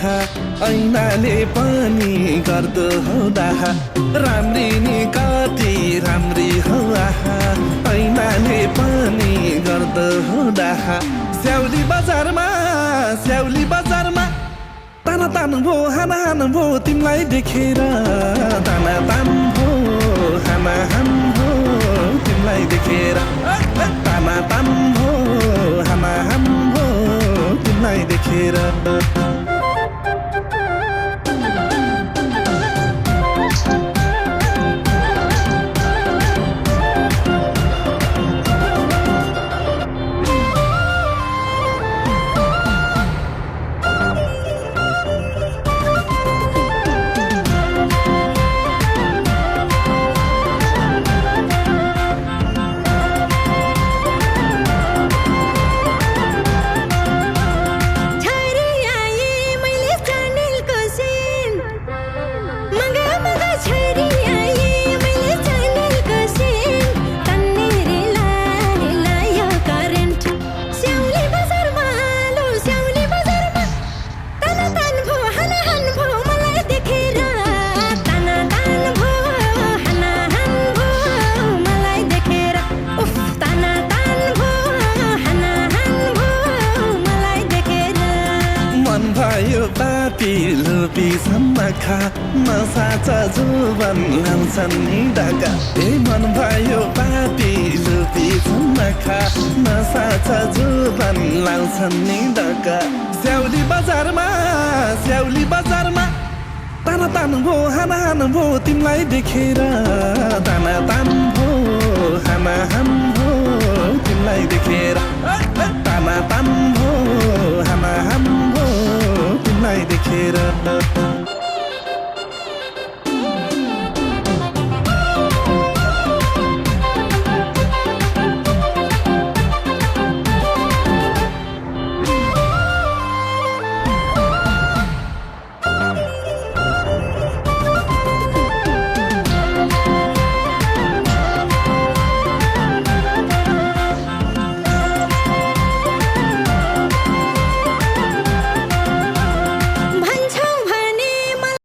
डाहा ऐनाले पनि गर्दो हो डाहा राम्री नि कति राम्री हो आहा ऐनाले पनि गर्दो हो डाहा स्याउली बजारमा ताना तान भो हाना हान भो तिमीलाई देखेर ताना तान भो हाना हान भो तिमीलाई देखेर ताना तान भो हाना हान भो तिमीलाई देखेर भयो पापी लोपी सम्मखा नसाच जुवन लाउँछन् नि डाका ए मन भयो पापी लोपी सम्मखा नसाच जुवन लाउँछन् नि डाका स्याउली बजारमा ताना तान भो हाना हान भो तिमीलाई देखेर ताना तान भो हाना हान भो तिमीलाई देखेर ताना तान भो हाना हान भो तिमीलाई देखेर